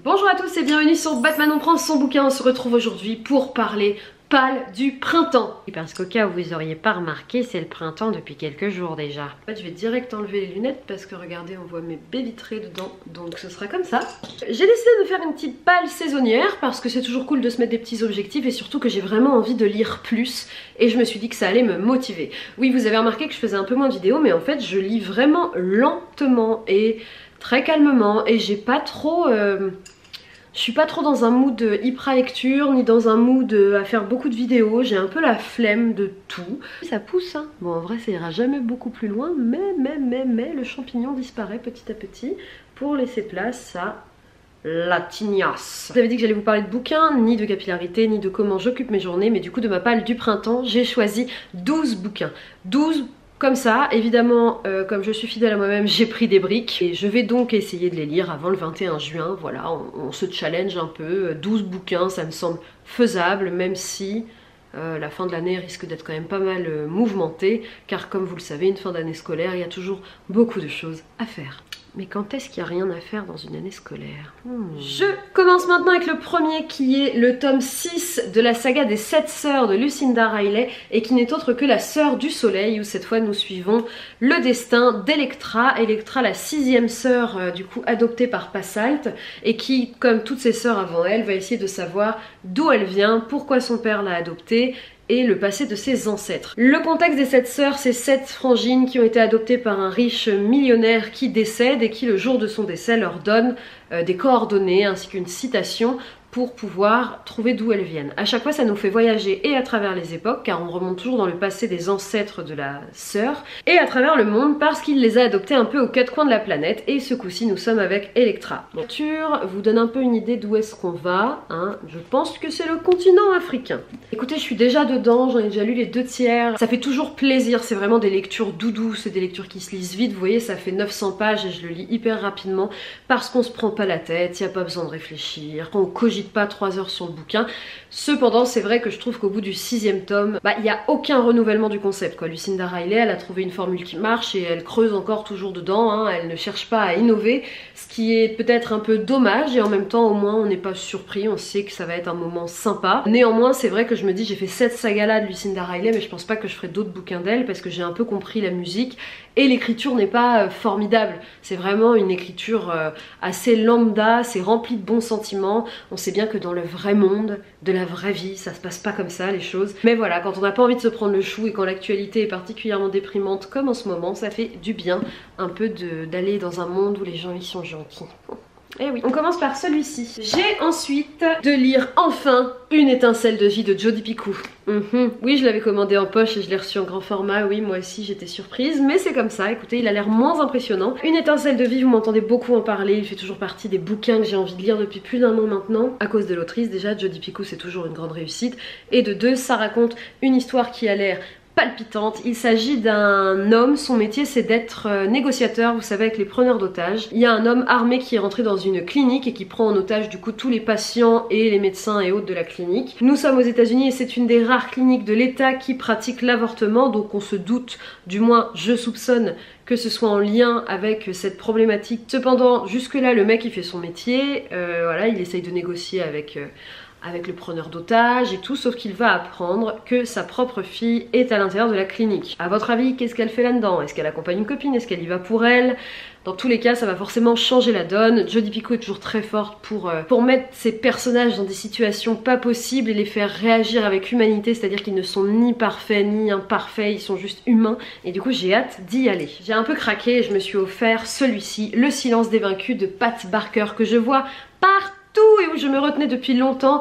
Bonjour à tous et bienvenue sur Batman on prend son bouquin. On se retrouve aujourd'hui pour parler pâle du printemps. Parce qu'au cas où vous auriez pas remarqué, c'est le printemps depuis quelques jours déjà. En fait, je vais direct enlever les lunettes parce que regardez, on voit mes baies vitrées dedans, donc ce sera comme ça. J'ai décidé de faire une petite pâle saisonnière parce que c'est toujours cool de se mettre des petits objectifs et surtout que j'ai vraiment envie de lire plus et je me suis dit que ça allait me motiver. Oui, vous avez remarqué que je faisais un peu moins de vidéos, mais en fait je lis vraiment lentement et très calmement et j'ai pas trop... Je suis pas trop dans un mood hyper lecture ni dans un mood à faire beaucoup de vidéos, j'ai un peu la flemme de tout. Ça pousse hein. Bon en vrai ça ira jamais beaucoup plus loin mais le champignon disparaît petit à petit pour laisser place à la tignasse. Vous avez dit que j'allais vous parler de bouquins, ni de capillarité, ni de comment j'occupe mes journées, mais du coup de ma palle du printemps j'ai choisi 12 bouquins. 12 comme ça, évidemment, comme je suis fidèle à moi-même, j'ai pris des briques et je vais donc essayer de les lire avant le 21 juin. Voilà, on se challenge un peu. 12 bouquins, ça me semble faisable, même si la fin de l'année risque d'être quand même pas mal mouvementée, car comme vous le savez, une fin d'année scolaire, il y a toujours beaucoup de choses à faire. Mais quand est-ce qu'il n'y a rien à faire dans une année scolaire? Je commence maintenant avec le premier qui est le tome 6 de la saga des 7 sœurs de Lucinda Riley et qui n'est autre que la sœur du soleil, où cette fois nous suivons le destin d'Electra. Electra, la 6e sœur du coup adoptée par Passalt et qui, comme toutes ses sœurs avant elle, va essayer de savoir d'où elle vient, pourquoi son père l'a adoptée et le passé de ses ancêtres. Le contexte des 7 sœurs, c'est 7 frangines qui ont été adoptées par un riche millionnaire qui décède et qui le jour de son décès leur donne des coordonnées ainsi qu'une citation pour pouvoir trouver d'où elles viennent. À chaque fois ça nous fait voyager et à travers les époques car on remonte toujours dans le passé des ancêtres de la sœur et à travers le monde parce qu'il les a adoptés un peu aux quatre coins de la planète et ce coup-ci nous sommes avec Electra. La lecture vous donne un peu une idée d'où est-ce qu'on va, hein. Je pense que c'est le continent africain. Écoutez, je suis déjà dedans, j'en ai déjà lu les 2/3. Ça fait toujours plaisir, c'est vraiment des lectures doudou, c'est des lectures qui se lisent vite. Vous voyez, ça fait 900 pages et je le lis hyper rapidement parce qu'on se prend pas la tête, il n'y a pas besoin de réfléchir, on cogite pas 3 heures sur le bouquin. Cependant, c'est vrai que je trouve qu'au bout du 6e tome, il n'y a aucun renouvellement du concept, quoi. Lucinda Riley, elle a trouvé une formule qui marche et elle creuse encore toujours dedans, hein. Elle ne cherche pas à innover, ce qui est peut-être un peu dommage et en même temps, au moins, on n'est pas surpris, on sait que ça va être un moment sympa. Néanmoins, c'est vrai que je me dis, j'ai fait cette saga-là de Lucinda Riley, mais je pense pas que je ferai d'autres bouquins d'elle parce que j'ai un peu compris la musique et l'écriture n'est pas formidable. C'est vraiment une écriture assez lambda, c'est rempli de bons sentiments. On sait bien que dans le vrai monde, de la vraie vie, ça se passe pas comme ça les choses. Mais voilà, quand on n'a pas envie de se prendre le chou et quand l'actualité est particulièrement déprimante comme en ce moment, ça fait du bien un peu d'aller dans un monde où les gens y sont gentils. Eh oui, on commence par celui-ci. J'ai ensuite de lire enfin Une étincelle de vie de Jodi Picoult. Oui, je l'avais commandé en poche et je l'ai reçu en grand format. Oui, moi aussi j'étais surprise, mais c'est comme ça. Écoutez, il a l'air moins impressionnant. Une étincelle de vie, vous m'entendez beaucoup en parler. Il fait toujours partie des bouquins que j'ai envie de lire depuis plus d'1 an maintenant. À cause de l'autrice, déjà, Jodi Picoult, c'est toujours une grande réussite. Et de 2, ça raconte une histoire qui a l'air palpitante. Il s'agit d'un homme, son métier c'est d'être négociateur, vous savez, avec les preneurs d'otages. Il y a un homme armé qui est rentré dans une clinique et qui prend en otage du coup tous les patients et les médecins et autres de la clinique. Nous sommes aux États-Unis et c'est une des rares cliniques de l'État qui pratique l'avortement, donc on se doute, du moins je soupçonne, que ce soit en lien avec cette problématique. Cependant, jusque là le mec il fait son métier, voilà, il essaye de négocier avec le preneur d'otages et tout, sauf qu'il va apprendre que sa propre fille est à l'intérieur de la clinique. À votre avis, qu'est-ce qu'elle fait là-dedans? Est-ce qu'elle accompagne une copine? Est-ce qu'elle y va pour elle? Dans tous les cas, ça va forcément changer la donne. Jodi Picoult est toujours très forte pour mettre ses personnages dans des situations pas possibles et les faire réagir avec humanité, c'est-à-dire qu'ils ne sont ni parfaits ni imparfaits, ils sont juste humains. Et du coup, j'ai hâte d'y aller. J'ai un peu craqué et je me suis offert celui-ci, Le silence des vaincus de Pat Barker, que je vois partout et où je me retenais depuis longtemps.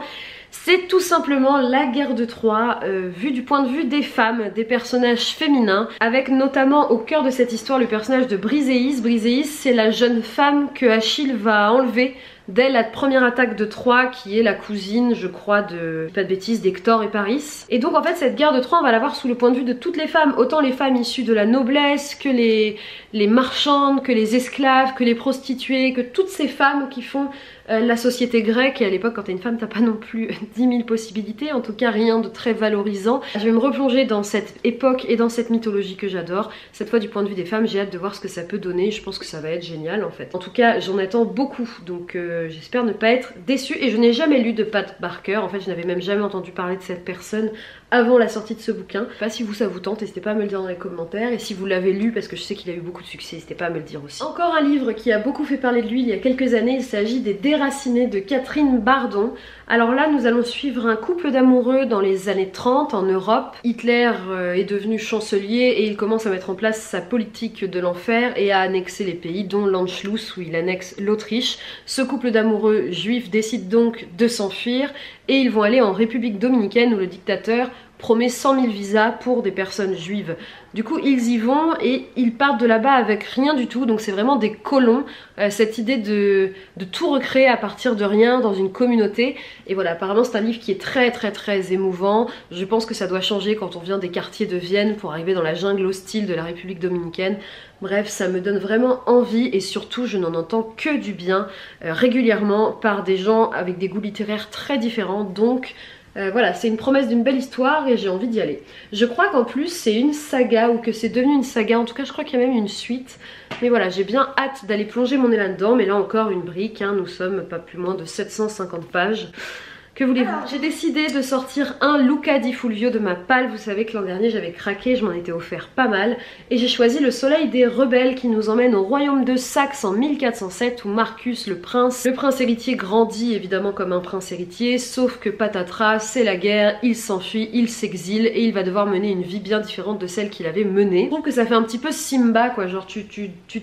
C'est tout simplement la guerre de Troie, vue du point de vue des femmes, des personnages féminins, avec notamment au cœur de cette histoire le personnage de Briséis. Briséis, c'est la jeune femme que Achille va enlever dès la première attaque de Troie, qui est la cousine, je crois, de, pas de bêtises, d'Hector et Paris. Et donc en fait cette guerre de Troie, on va la voir sous le point de vue de toutes les femmes, autant les femmes issues de la noblesse, que les marchandes, que les esclaves, que les prostituées, que toutes ces femmes qui font la société grecque. Et à l'époque, quand t'es une femme, t'as pas non plus 10 000 possibilités, en tout cas rien de très valorisant. Je vais me replonger dans cette époque et dans cette mythologie que j'adore. Cette fois du point de vue des femmes, j'ai hâte de voir ce que ça peut donner. Je pense que ça va être génial en fait. En tout cas, j'en attends beaucoup, donc j'espère ne pas être déçue. Et je n'ai jamais lu de Pat Barker, en fait je n'avais même jamais entendu parler de cette personne avant la sortie de ce bouquin. Je sais pas si vous ça vous tente, n'hésitez pas à me le dire dans les commentaires. Et si vous l'avez lu, parce que je sais qu'il a eu beaucoup de succès, n'hésitez pas à me le dire aussi. Encore un livre qui a beaucoup fait parler de lui il y a quelques années, il s'agit des Déracinés de Catherine Bardon. Alors là, nous allons suivre un couple d'amoureux dans les années 30 en Europe. Hitler est devenu chancelier et il commence à mettre en place sa politique de l'enfer et à annexer les pays, dont l'Anschluss où il annexe l'Autriche. Ce couple d'amoureux juifs décide donc de s'enfuir et ils vont aller en République dominicaine où le dictateur promet 100 000 visas pour des personnes juives. Du coup ils y vont et ils partent de là-bas avec rien du tout, donc c'est vraiment des colons, cette idée de tout recréer à partir de rien dans une communauté. Et voilà, apparemment c'est un livre qui est très émouvant. Je pense que ça doit changer quand on vient des quartiers de Vienne pour arriver dans la jungle hostile de la République dominicaine. Bref, ça me donne vraiment envie et surtout je n'en entends que du bien régulièrement par des gens avec des goûts littéraires très différents, donc voilà, c'est une promesse d'une belle histoire et j'ai envie d'y aller. Je crois qu'en plus c'est une saga ou que c'est devenu une saga, en tout cas je crois qu'il y a même une suite. Mais voilà, j'ai bien hâte d'aller plonger mon nez là-dedans, mais là encore une brique, hein, nous sommes pas plus loin de 750 pages. Que voulez-vous? J'ai décidé de sortir un Luca di Fulvio de ma palle. Vous savez que l'an dernier j'avais craqué, je m'en étais offert pas mal. Et j'ai choisi Le Soleil des Rebelles qui nous emmène au royaume de Saxe en 1407 où Marcus le prince héritier grandit évidemment comme un prince héritier. Sauf que patatras, c'est la guerre, il s'enfuit, il s'exile et il va devoir mener une vie bien différente de celle qu'il avait menée. Je trouve que ça fait un petit peu Simba quoi, genre tu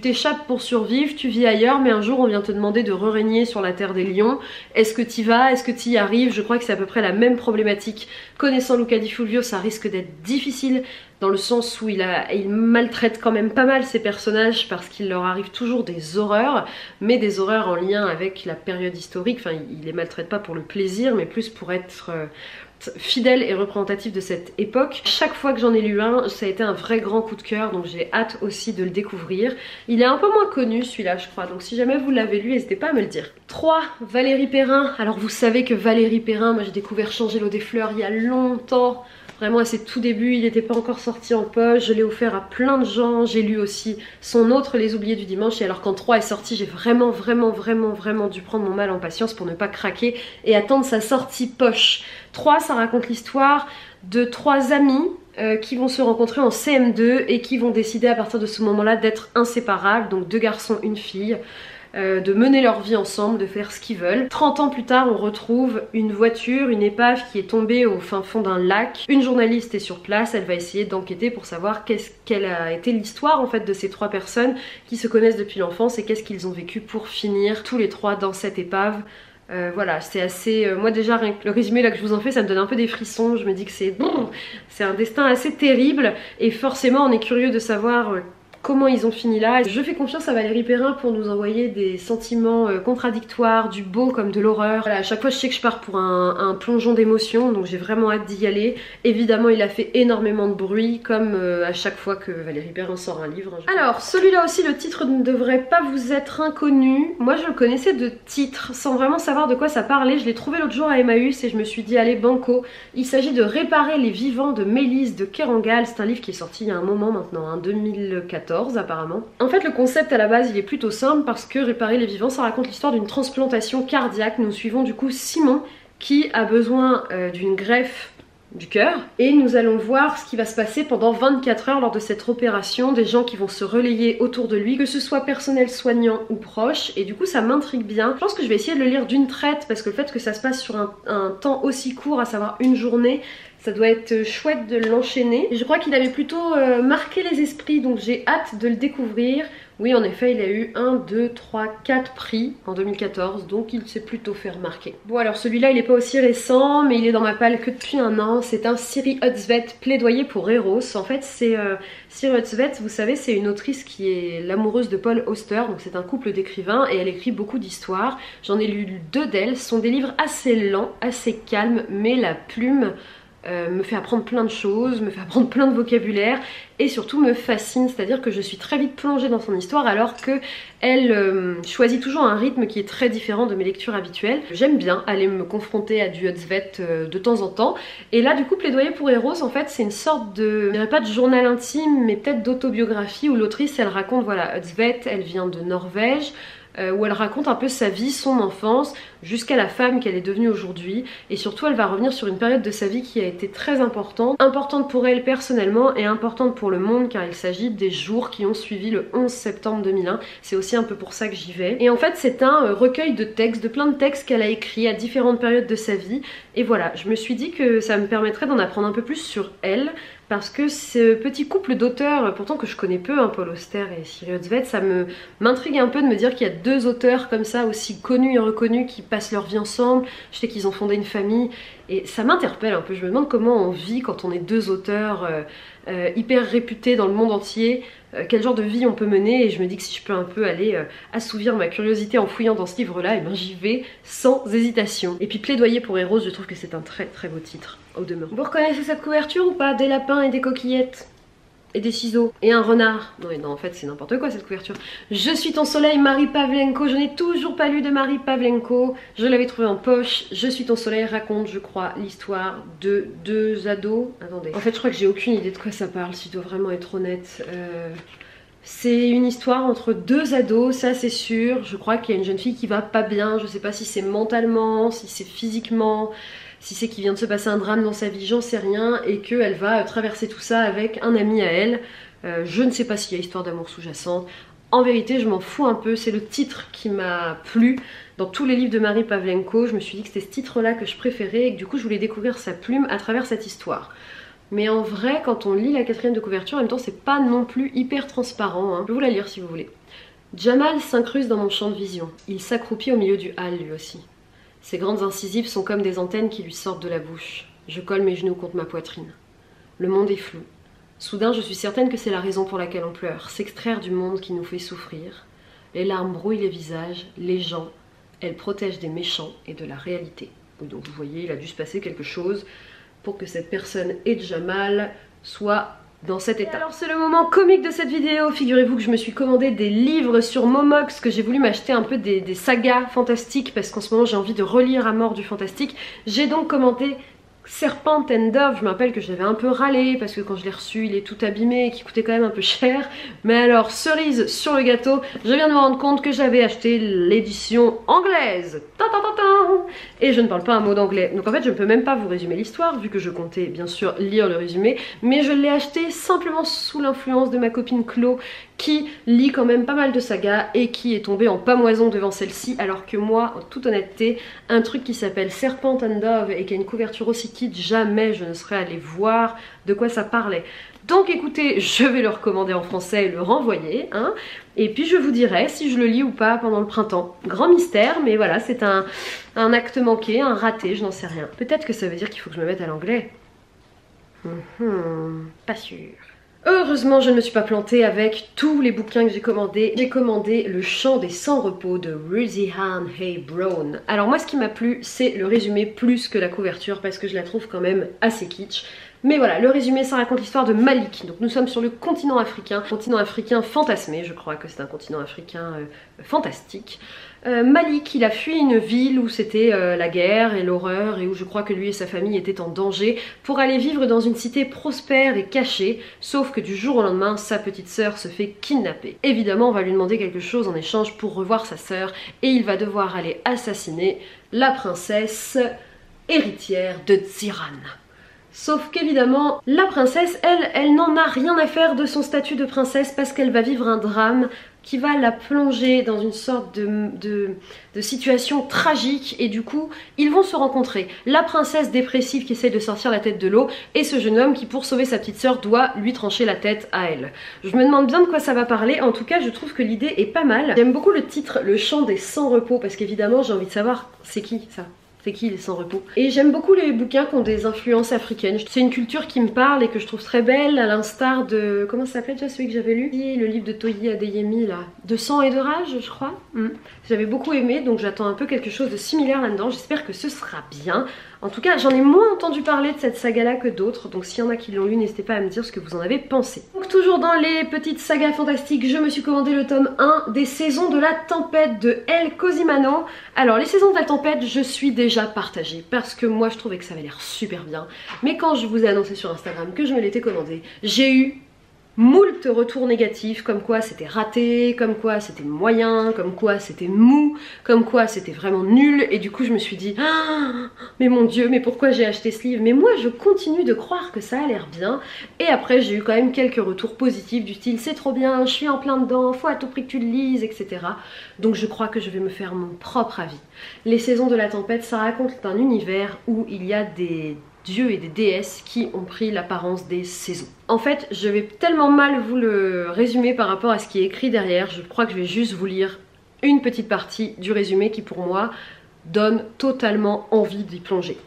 t'échappes pour survivre, tu vis ailleurs mais un jour on vient te demander de re-régner sur la terre des lions. Est-ce que t'y vas? Est-ce que t'y arrives? Je crois que c'est à peu près la même problématique. Connaissant Luca di Fulvio, ça risque d'être difficile dans le sens où il maltraite quand même pas mal ses personnages parce qu'il leur arrive toujours des horreurs, mais des horreurs en lien avec la période historique. Enfin, il les maltraite pas pour le plaisir, mais plus pour être fidèle et représentatif de cette époque. Chaque fois que j'en ai lu un, ça a été un vrai grand coup de cœur, donc j'ai hâte aussi de le découvrir. Il est un peu moins connu celui-là je crois, donc si jamais vous l'avez lu, n'hésitez pas à me le dire. 3. Valérie Perrin. Alors vous savez que Valérie Perrin, moi j'ai découvert Changer l'eau des fleurs il y a longtemps. Vraiment à ses tout débuts, il n'était pas encore sorti en poche, je l'ai offert à plein de gens, j'ai lu aussi son autre Les Oubliés du Dimanche, et alors quand 3 est sorti, j'ai vraiment dû prendre mon mal en patience pour ne pas craquer et attendre sa sortie poche. 3, ça raconte l'histoire de 3 amis qui vont se rencontrer en CM2 et qui vont décider à partir de ce moment-là d'être inséparables, donc 2 garçons, une fille. De mener leur vie ensemble, de faire ce qu'ils veulent. 30 ans plus tard, on retrouve une voiture, une épave qui est tombée au fin fond d'un lac. Une journaliste est sur place, elle va essayer d'enquêter pour savoir quelle a été l'histoire en fait de ces 3 personnes qui se connaissent depuis l'enfance et qu'est-ce qu'ils ont vécu pour finir tous les 3 dans cette épave. Voilà, c'est assez... moi déjà, rien que le résumé là que je vous en fais, ça me donne un peu des frissons. Je me dis que c'est un destin assez terrible et forcément on est curieux de savoir comment ils ont fini là. Je fais confiance à Valérie Perrin pour nous envoyer des sentiments contradictoires, du beau comme de l'horreur. Voilà, à chaque fois je sais que je pars pour un plongeon d'émotions, donc j'ai vraiment hâte d'y aller. Évidemment il a fait énormément de bruit, comme à chaque fois que Valérie Perrin sort un livre. Alors celui-là aussi, le titre ne devrait pas vous être inconnu. Moi je le connaissais de titre, sans vraiment savoir de quoi ça parlait. Je l'ai trouvé l'autre jour à Emmaüs et je me suis dit allez banco. Il s'agit de Réparer les vivants de Mélisse de Kerangal. C'est un livre qui est sorti il y a un moment maintenant, hein, 2014 apparemment. En fait le concept à la base il est plutôt simple parce que Réparer les vivants ça raconte l'histoire d'une transplantation cardiaque. Nous suivons du coup Simon qui a besoin d'une greffe du cœur et nous allons voir ce qui va se passer pendant 24 heures lors de cette opération, des gens qui vont se relayer autour de lui, que ce soit personnel soignant ou proche, et du coup ça m'intrigue bien. Je pense que je vais essayer de le lire d'une traite parce que le fait que ça se passe sur un temps aussi court, à savoir une journée, Ça doit être chouette de l'enchaîner. Je crois qu'il avait plutôt marqué les esprits, donc j'ai hâte de le découvrir. Oui, en effet, il a eu 1, 2, 3, 4 prix en 2014, donc il s'est plutôt fait remarquer. Bon, alors celui-là, il n'est pas aussi récent, mais il est dans ma palle que depuis un an. C'est un Siri Hustvedt, Plaidoyer pour Eros. En fait, c'est Siri Hustvedt, vous savez, c'est une autrice qui est l'amoureuse de Paul Auster, donc c'est un couple d'écrivains, et elle écrit beaucoup d'histoires. J'en ai lu 2 d'elles. Ce sont des livres assez lents, assez calmes, mais la plume me fait apprendre plein de choses, me fait apprendre plein de vocabulaire et surtout me fascine, c'est-à-dire que je suis très vite plongée dans son histoire alors que elle choisit toujours un rythme qui est très différent de mes lectures habituelles. J'aime bien aller me confronter à du Hustvedt de temps en temps, et là du coup Plaidoyer pour Eros, en fait c'est une sorte de, je dirais pas de journal intime, mais peut-être d'autobiographie où l'autrice elle raconte, voilà, Hustvedt, elle vient de Norvège, où elle raconte un peu sa vie, son enfance, jusqu'à la femme qu'elle est devenue aujourd'hui. Et surtout elle va revenir sur une période de sa vie qui a été très importante pour elle personnellement et importante pour le monde, car il s'agit des jours qui ont suivi le 11 septembre 2001. C'est aussi un peu pour ça que j'y vais. Et en fait c'est un recueil de textes, de plein de textes qu'elle a écrits à différentes périodes de sa vie. Et voilà, je me suis dit que ça me permettrait d'en apprendre un peu plus sur elle, parce que ce petit couple d'auteurs, pourtant que je connais peu, hein, Paul Auster et Siri Hustvedt, ça m'intrigue un peu de me dire qu'il y a 2 auteurs comme ça, aussi connus et reconnus, qui passent leur vie ensemble. Je sais qu'ils ont fondé une famille, et ça m'interpelle un peu. Je me demande comment on vit quand on est 2 auteurs hyper réputés dans le monde entier, quel genre de vie on peut mener, et je me dis que si je peux un peu aller assouvir ma curiosité en fouillant dans ce livre-là, et ben j'y vais sans hésitation. Et puis Plaidoyer pour Eros, je trouve que c'est un très très beau titre, au demeurant. Vous reconnaissez cette couverture ou pas? Des lapins et des coquillettes et des ciseaux et un renard. Non, non, en fait c'est n'importe quoi cette couverture. Je suis ton soleil, Marie Pavlenko. Je n'ai toujours pas lu de Marie Pavlenko. Je l'avais trouvé en poche. Je suis ton soleil raconte, je crois, l'histoire de 2 ados. Attendez. En fait je crois que j'ai aucune idée de quoi ça parle, si je dois vraiment être honnête. C'est une histoire entre 2 ados, ça c'est sûr. Je crois qu'il y a une jeune fille qui va pas bien. Je sais pas si c'est mentalement, si c'est physiquement, si c'est qu'il vient de se passer un drame dans sa vie, j'en sais rien, et qu'elle va traverser tout ça avec un ami à elle. Je ne sais pas s'il y a histoire d'amour sous-jacente. En vérité, je m'en fous un peu, c'est le titre qui m'a plu. Dans tous les livres de Marie Pavlenko, je me suis dit que c'était ce titre-là que je préférais, et que du coup je voulais découvrir sa plume à travers cette histoire. Mais en vrai, quand on lit la 4e de couverture, en même temps c'est pas non plus hyper transparent, hein. Je vais vous la lire si vous voulez. Jamal s'incruste dans mon champ de vision. Il s'accroupit au milieu du hall lui aussi. Ses grandes incisives sont comme des antennes qui lui sortent de la bouche. Je colle mes genoux contre ma poitrine. Le monde est flou. Soudain, je suis certaine que c'est la raison pour laquelle on pleure. S'extraire du monde qui nous fait souffrir. Les larmes brouillent les visages, les gens. Elles protègent des méchants et de la réalité. Donc vous voyez, il a dû se passer quelque chose pour que cette personne et Jamal soient dans cet état. Alors c'est le moment comique de cette vidéo. Figurez-vous que je me suis commandé des livres sur Momox, que j'ai voulu m'acheter un peu des sagas fantastiques, parce qu'en ce moment j'ai envie de relire à mort du fantastique. J'ai donc commandé Serpent and Dove. Je me rappelle que j'avais un peu râlé parce que quand je l'ai reçu il est tout abîmé et qu'il coûtait quand même un peu cher. Mais alors, cerise sur le gâteau, je viens de me rendre compte que j'avais acheté l'édition anglaise. Et je ne parle pas un mot d'anglais. Donc en fait je ne peux même pas vous résumer l'histoire vu que je comptais bien sûr lire le résumé. Mais je l'ai acheté simplement sous l'influence de ma copine Chlo, qui lit quand même pas mal de sagas et qui est tombée en pamoison devant celle-ci, alors que moi, en toute honnêteté, un truc qui s'appelle Serpent and Dove et qui a une couverture aussi kitsch, jamais je ne serais allée voir de quoi ça parlait. Donc écoutez, je vais le recommander en français et le renvoyer, hein, et puis je vous dirai si je le lis ou pas pendant le printemps. Grand mystère, mais voilà, c'est un acte manqué, un raté, je n'en sais rien. Peut-être que ça veut dire qu'il faut que je me mette à l'anglais. Pas sûr. Heureusement, je ne me suis pas plantée avec tous les bouquins que j'ai commandés. J'ai commandé Le Chant des Sans-Repos de Ruzihan Hay Brown. Alors moi, ce qui m'a plu, c'est le résumé plus que la couverture, parce que je la trouve quand même assez kitsch. Mais voilà, le résumé, ça raconte l'histoire de Malik. Donc nous sommes sur le continent africain fantasmé, je crois que c'est un continent africain fantastique. Malik, il a fui une ville où c'était la guerre et l'horreur, et où je crois que lui et sa famille étaient en danger, pour aller vivre dans une cité prospère et cachée, sauf que du jour au lendemain, sa petite sœur se fait kidnapper. Évidemment, on va lui demander quelque chose en échange pour revoir sa sœur, et il va devoir aller assassiner la princesse héritière de Tsiran. Sauf qu'évidemment, la princesse, elle n'en a rien à faire de son statut de princesse, parce qu'elle va vivre un drame qui va la plonger dans une sorte de situation tragique et du coup ils vont se rencontrer. La princesse dépressive qui essaie de sortir la tête de l'eau et ce jeune homme qui pour sauver sa petite sœur doit lui trancher la tête à elle. Je me demande bien de quoi ça va parler, en tout cas je trouve que l'idée est pas mal. J'aime beaucoup le titre Le chant des sans repos parce qu'évidemment j'ai envie de savoir c'est qui ça. C'est qui les sans repos? Et j'aime beaucoup les bouquins qui ont des influences africaines. C'est une culture qui me parle et que je trouve très belle, à l'instar de... Comment ça s'appelait déjà celui que j'avais lu? Le livre de Toyi Adeyemi là. De sang et de rage je crois. J'avais beaucoup aimé donc j'attends un peu quelque chose de similaire là-dedans. J'espère que ce sera bien. En tout cas, j'en ai moins entendu parler de cette saga-là que d'autres, donc s'il y en a qui l'ont lu, n'hésitez pas à me dire ce que vous en avez pensé. Donc toujours dans les petites sagas fantastiques, je me suis commandé le tome 1 des Saisons de la Tempête de El Cosimano. Alors les Saisons de la Tempête, je suis déjà partagée, parce que moi je trouvais que ça avait l'air super bien. Mais quand je vous ai annoncé sur Instagram que je me l'étais commandé, j'ai eu moult retours négatifs, comme quoi c'était raté, comme quoi c'était moyen, comme quoi c'était mou, comme quoi c'était vraiment nul, et du coup je me suis dit ah, mais mon dieu, mais pourquoi j'ai acheté ce livre? Mais moi je continue de croire que ça a l'air bien, et après j'ai eu quand même quelques retours positifs du style c'est trop bien, je suis en plein dedans, faut à tout prix que tu le lises, etc. Donc je crois que je vais me faire mon propre avis. Les Saisons de la Tempête, ça raconte un univers où il y a des dieux et des déesses qui ont pris l'apparence des saisons. En fait, je vais tellement mal vous le résumer par rapport à ce qui est écrit derrière, je crois que je vais juste vous lire une petite partie du résumé qui pour moi donne totalement envie d'y plonger.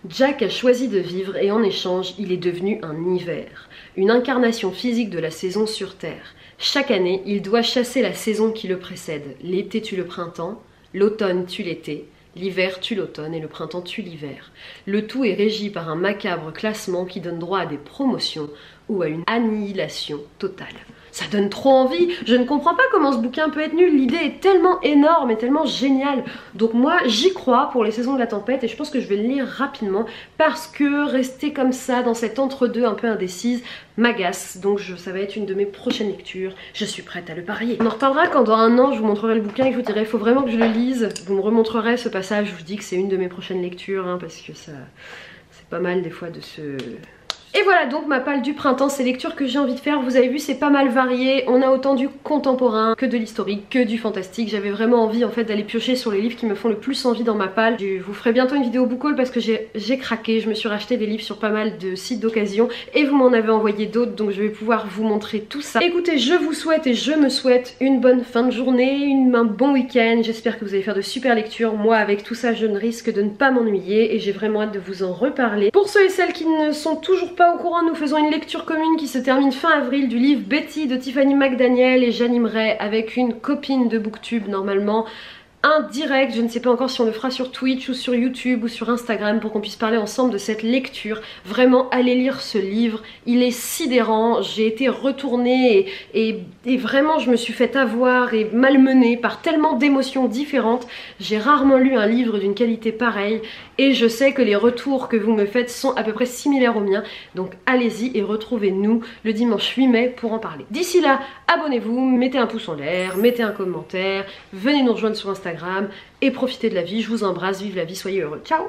Jack a choisi de vivre et en échange, il est devenu un hiver, une incarnation physique de la saison sur Terre. Chaque année, il doit chasser la saison qui le précède. L'été tue le printemps, l'automne tue l'été, l'hiver tue l'automne et le printemps tue l'hiver. Le tout est régi par un macabre classement qui donne droit à des promotions ou à une annihilation totale. Ça donne trop envie, je ne comprends pas comment ce bouquin peut être nul, l'idée est tellement énorme et tellement géniale. Donc moi j'y crois pour les Saisons de la Tempête et je pense que je vais le lire rapidement parce que rester comme ça dans cet entre-deux un peu indécise m'agace. Donc ça va être une de mes prochaines lectures, je suis prête à le parier. On en reparlera quand dans un an je vous montrerai le bouquin et que je vous dirai il faut vraiment que je le lise. Vous me remontrerez ce passage, je vous dis que c'est une de mes prochaines lectures hein, parce que ça c'est pas mal des fois de se... Et voilà donc ma palle du printemps, ces lectures que j'ai envie de faire, vous avez vu c'est pas mal varié, on a autant du contemporain que de l'historique, que du fantastique, j'avais vraiment envie en fait d'aller piocher sur les livres qui me font le plus envie dans ma palle. Je vous ferai bientôt une vidéo book haul parce que j'ai craqué, je me suis racheté des livres sur pas mal de sites d'occasion et vous m'en avez envoyé d'autres donc je vais pouvoir vous montrer tout ça. Écoutez, je vous souhaite et je me souhaite une bonne fin de journée, un bon week-end, j'espère que vous allez faire de super lectures, moi avec tout ça je ne risque de ne pas m'ennuyer et j'ai vraiment hâte de vous en reparler. Pour ceux et celles qui ne sont toujours pas au courant, nous faisons une lecture commune qui se termine fin avril du livre Betty de Tiffany McDaniel et j'animerai avec une copine de Booktube normalement un direct, je ne sais pas encore si on le fera sur Twitch ou sur YouTube ou sur Instagram pour qu'on puisse parler ensemble de cette lecture. Vraiment, allez lire ce livre, il est sidérant, j'ai été retournée et vraiment je me suis fait avoir et malmenée par tellement d'émotions différentes. J'ai rarement lu un livre d'une qualité pareille et je sais que les retours que vous me faites sont à peu près similaires aux miens. Donc allez-y et retrouvez-nous le dimanche 8 mai pour en parler. D'ici là, abonnez-vous, mettez un pouce en l'air, mettez un commentaire, venez nous rejoindre sur Instagram et profitez de la vie, je vous embrasse, vive la vie, soyez heureux, ciao.